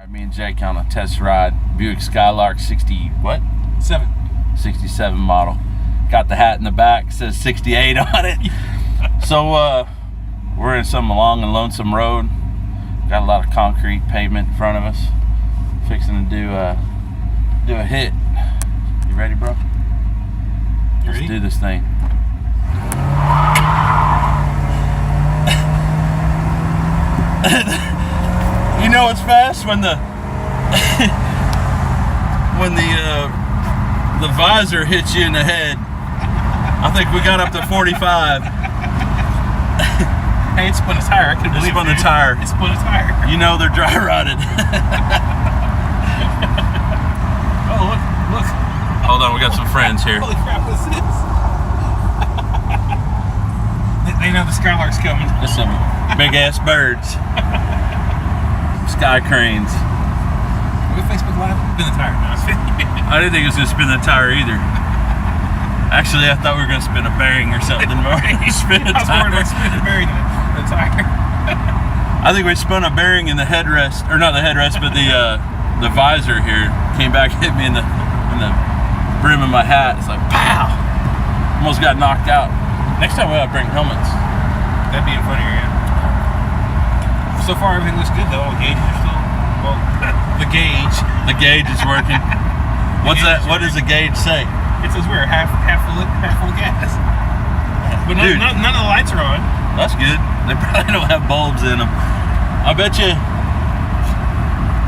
Me and Jake on a test ride, Buick Skylark 67 model. Got the hat in the back, says 68 on it. So we're in some long and lonesome road. Got a lot of concrete pavement in front of us. Fixing to do a hit. You ready, bro? Let's do this thing. You know it's fast when the the visor hits you in the head. I think we got up to 45. Hey, it spun a tire. I couldn't believe it. Spun the tire. It spun a tire. You know they're dry rotted. Oh, look. Hold on, we got some friends here. Holy crap, what's this? They know the Skylark's coming. There's some big ass birds. Sky cranes. Are we Facebook Live? Spin the tire. No, I didn't think it was going to spin the tire either. Actually, I thought we were going to spin a bearing or something more. You spin a tire. I was worried about spinning a bearing in the tire. I think we spun a bearing in the headrest, or not the headrest, but the visor here came back, hit me in the brim of my hat. It's like pow! Almost got knocked out. Next time we ought to bring helmets. That'd be funnier, yeah. So far, everything looks good though. All the gauges are still, well, the gauge. The gauge is working. What's that? What does the gauge say? It says we're half full of gas. But Dude, none of the lights are on. That's good. They probably don't have bulbs in them. I bet you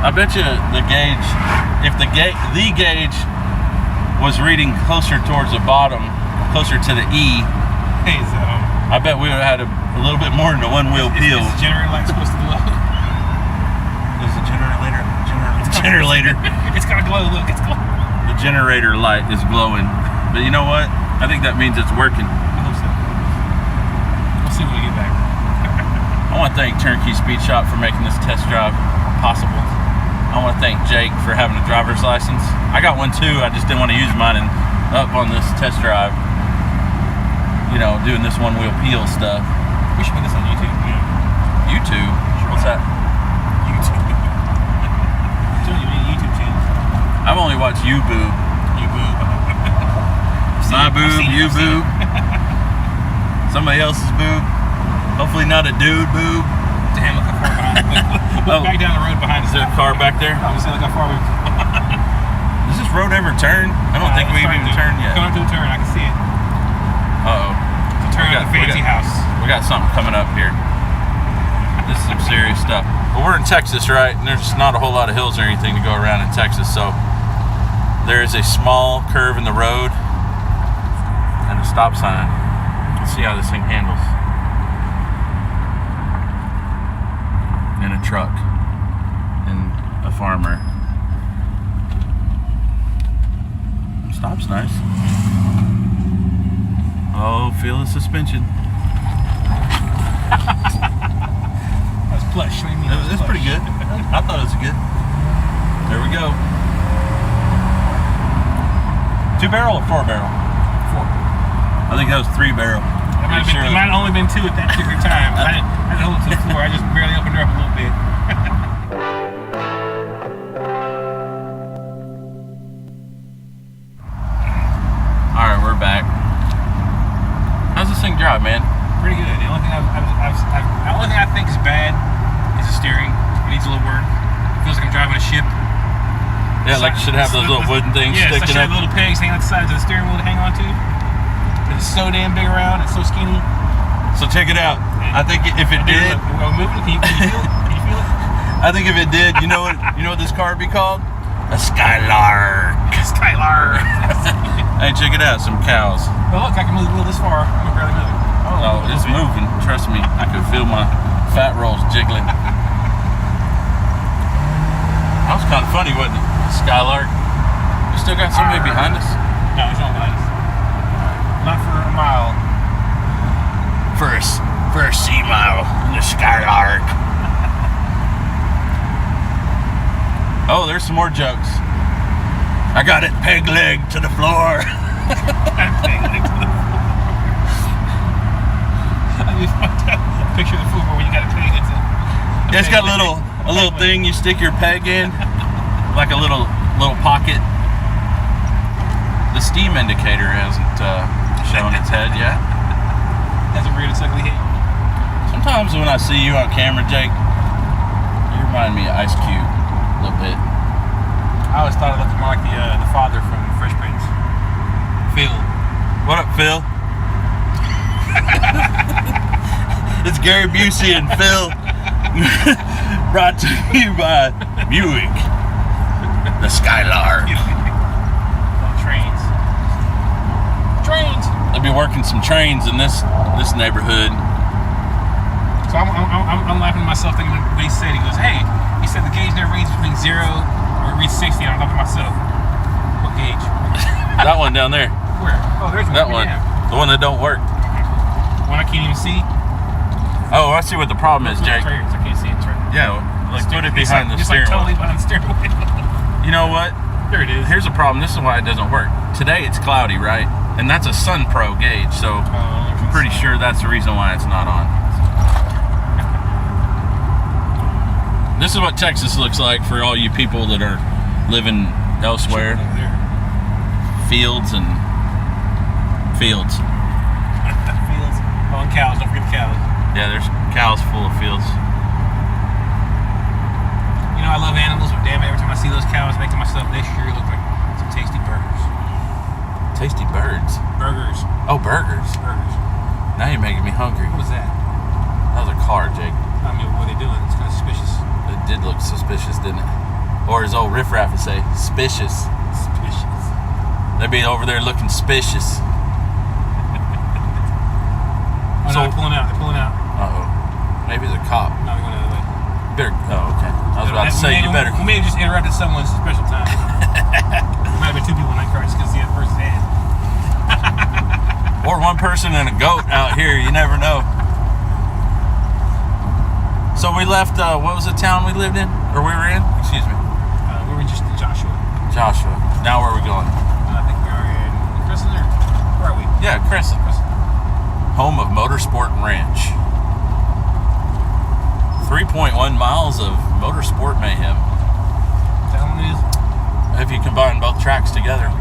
the gauge, if the gauge was reading closer towards the bottom, closer to the E, hey, so I bet we would have had a little bit more than a one-wheel peel. Is the generator light supposed to glow? Is the generator? It's got to glow. Look, it's glowing. The generator light is glowing. But you know what? I think that means it's working. I hope so. We'll see when we get back. I want to thank Turnkey Speed Shop for making this test drive possible. I want to thank Jake for having a driver's license. I got one too. I just didn't want to use mine and up on this test drive. You know, doing this one-wheel peel stuff. We should put this on YouTube. Yeah. YouTube? What's that? YouTube. You need a YouTube channel. I've only watched You Boob. You Boob. My boob, you boob. Somebody else's boob. Hopefully not a dude boob. Damn, look how far behind. Look back down the road behind us. Is there a car back there? I was saying, look how far we've. Does this road ever turn? I don't think we've even turned yet. Coming up to a turn, I can see it. Uh-oh. Turn on the fancy house. We got something coming up here. This is some serious stuff. But we're in Texas, right? And there's not a whole lot of hills or anything to go around in Texas, so there is a small curve in the road and a stop sign. Let's see how this thing handles. And a truck and a farmer. Stop's nice. Oh, feel the suspension. That's plush. It's pretty good. I thought it was good. There we go. 2-barrel or 4-barrel? 4. I think that was 3-barrel. It might have only been 2 at that particular time. I didn't hold it to the floor. I just barely opened her up a little bit. All right, we're back. How's this thing drive, man? Pretty good. The only thing I think is bad is the steering. It needs a little work. It feels like I'm driving a ship. Yeah, like you should have those little wooden things sticking up. Yeah, little pegs hanging on the sides of the steering wheel to hang on to. It's so damn big around. It's so skinny. So check it out. I think if it did, are we moving? Can you feel it? Can you feel it? I think if it did, you know what this car would be called? A Skylark. Skylark. Hey, check it out. Some cows. Well, look, I can move the wheel this far. I'm barely moving. Oh, it's moving. Trust me. I can feel my fat rolls jiggling. That was kind of funny, wasn't it? Skylark. We still got somebody behind us? No, there's no behind us. Not for a mile. For a sea mile in the Skylark. Oh, there's some more jokes. I got it peg leg to the floor. Peg leg to the floor. I just picture the football where you got a peg. It's got a little a little thing you stick your peg in, like a little pocket. The steam indicator hasn't shown its head yet. Hasn't reared its ugly head. Sometimes when I see you on camera, Jake, you remind me of Ice Cube a little bit. I always thought it looked more like the father from Fresh Prince. Phil. What up, Phil? It's Gary Busey and Phil. Brought to you by Buick. The Skylark. Trains. They'll be working some trains in this neighborhood. So I'm laughing at myself thinking what he said. He goes, hey, he said the gauge never reads between 0 or it reads 60. And I'm talking to myself, what gauge? That one down there. Where? Oh, there's one. That one. Yeah. The one that don't work. One I can't even see. Oh, I see what the problem is, Jake. It's right here, 'cause I can't see it. It's right here. Yeah, like put it behind the It's steering like totally wheel. behind the steering wheel. You know what? There it is. Here's a problem. This is why it doesn't work. Today it's cloudy, right? And that's a Sun Pro gauge, so I'm pretty sure that's the reason why it's not on. This is what Texas looks like for all you people that are living elsewhere. Fields and fields. Fields. Oh, and cows. Don't forget the cows. Yeah, there's cows full of fields. You know, I love animals, but damn, every time I see those cows, I think to myself, they sure look like some tasty burgers. Tasty birds. Burgers. Oh, burgers. Burgers. Now you're making me hungry. What was that? That was a car, Jake. I mean, what are they doing? It's kind of suspicious. It did look suspicious, didn't it? Or as old Riff Raff would say, suspicious. Suspicious. They'd be over there looking suspicious. Oh, no, they're pulling out. They're pulling out. Uh-oh. Maybe the cop. No, they're going the other way. Better. Oh, okay. I was about to say, you better. We may have just interrupted someone's special time. There might have been two people in that car just because the other person's head. Or one person and a goat out here. You never know. So we left, what was the town we lived in? Or we were in? Excuse me. We were just in Joshua. Joshua. Now where are we going? I think we are in Crescent, or where are we? Yeah, Crescent. Home of Motorsport Ranch. 3.1 miles of motorsport mayhem. Is that what it is? If you combine both tracks together.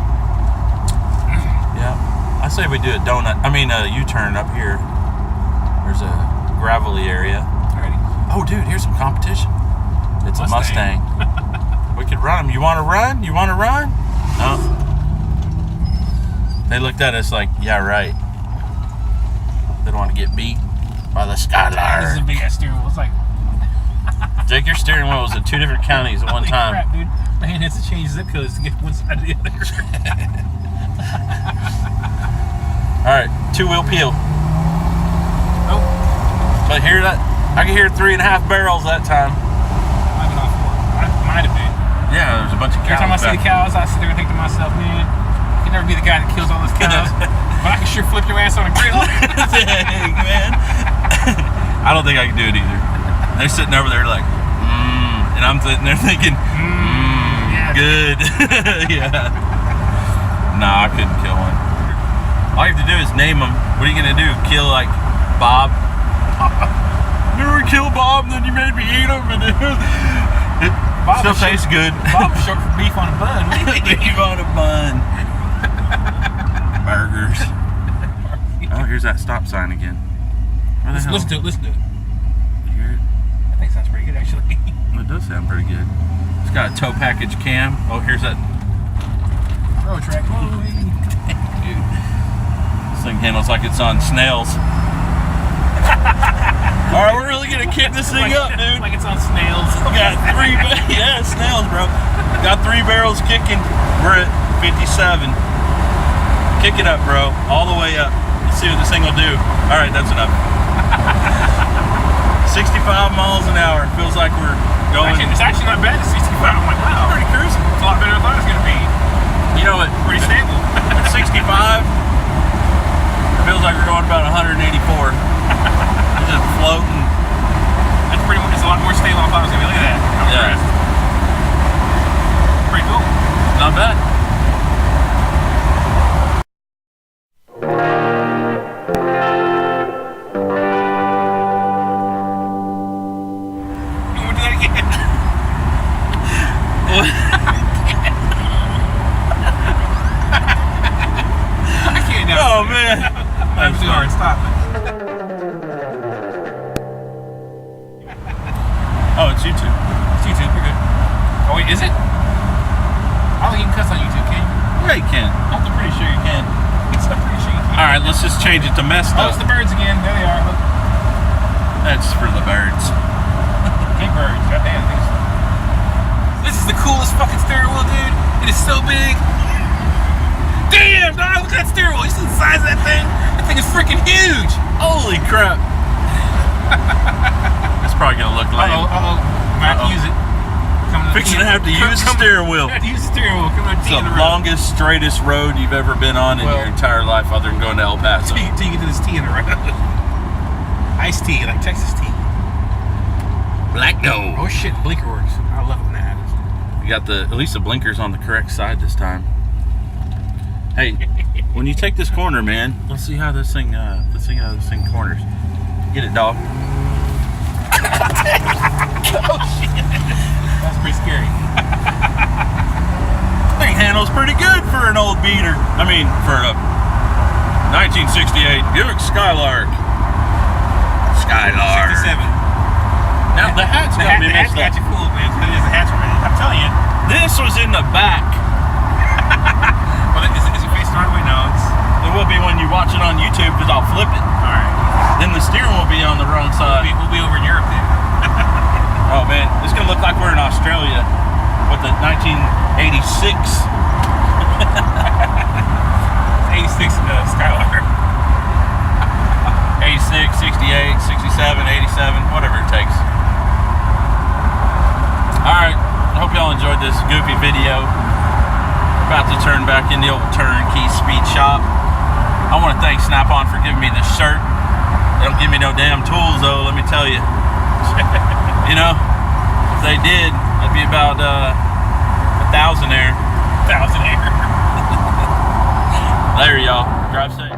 Yeah. I say we do a U-turn up here. There's a gravelly area. Alrighty. Oh, dude, here's some competition. It's a Mustang. We could run them. You want to run? You want to run? No. They looked at us like, yeah, right. They don't want to get beat by the Skylark. This is a big ass steering wheel. It's like, Jake, your steering wheel was in 2 different counties at one time. Crap, dude. My hand has to change zip codes to get one side to the other. All right, 2-wheel peel. Nope. But hear that? I could hear 3.5 barrels that time. Might have been on 4. Might have been. Yeah, there's a bunch of cows. Every time I see the cows, I sit there and think to myself, man, I can never be the guy that kills all those cows. But I can sure flip your ass on a grill. Dang, man. I don't think I can do it either. They're sitting over there like, and I'm sitting there thinking, yeah. Good. Yeah. Nah, I couldn't kill one. All you have to do is name them. What are you gonna do? Kill like Bob? Never kill Bob, and then you made me eat him, and it still tastes good. Bob's short for beef on a bun. Beef on a bun. Burgers. Oh, here's that stop sign again. Listen to it. Listen to it. You hear it? I think it sounds pretty good, actually. It does sound pretty good. It's got a tow package cam. Oh, here's that. Road track. Dude, this thing handles like it's on snails. All right, we're really gonna kick this thing up, dude. Like it's on snails. Got 3, yeah, snails, bro. Got 3 barrels kicking. We're at 57. Kick it up, bro, all the way up. Let's see what this thing will do. All right, that's enough. 65 miles an hour. Feels like we're going. It's actually not bad at 65. I'm like, wow, pretty cruising. It's a lot better than I thought it was gonna be. You know what? Pretty stable. At 65, it feels like we're going about 184. It's just floating. That's pretty much, it's a lot more stable than I thought it was gonna be. Look at that. I'm impressed. Pretty cool. Not bad. You wanna do that again? drives too hard. Stop it. Oh, it's YouTube. It's YouTube. You're good. Oh wait, is it? I don't think you can cuss on YouTube, can you? Yeah, you can. I'm pretty sure you can. I'm pretty sure you can. All right, let's just change it to messed Oh, up. it's the birds again. There they are. Look. That's for the birds. Big birds. Goddamn. This is the coolest fucking steering wheel, dude. It is so big. Damn, dog. Look at that steering wheel. You see the size of that thing? That thing is freaking huge. Holy crap. It's probably gonna look lame. Uh-oh. Might have to use it. Fixing to have to use the steering wheel. Have to use the steering wheel. It's the longest, straightest road you've ever been on in your entire life, other than going to El Paso. Till you get to this T in the road. Iced tea, like Texas tea. Black no. Oh shit, blinker works. I love it when that happens. You got at least the blinkers on the correct side this time. Hey, when you take this corner, man, let's see how this thing corners. Get it, dog. Oh shit. That's pretty scary. Thing handles pretty good for an old beater. I mean, for a 1968 Buick Skylark. 67. Now the hat's got me messed up. Got you fooled, man. It is a hatch already. I'm telling you. This was in the back. Well, is it facing our way? No, it's. It will be when you watch it on YouTube because I'll flip it. All right. Then the steering will be on the wrong side. We'll be over in Europe then. Oh man, it's gonna look like we're in Australia with the 1986. 86 Skylark. 86, 68, 67, 87, whatever it takes. Alright, I hope y'all enjoyed this goofy video. About to turn back in the old turnkey speed shop. I want to thank Snap-on for giving me this shirt. They don't give me no damn tools though, let me tell you. You know, if they did, that'd be about $1,000 there. $1,000 Later, y'all. Drive safe.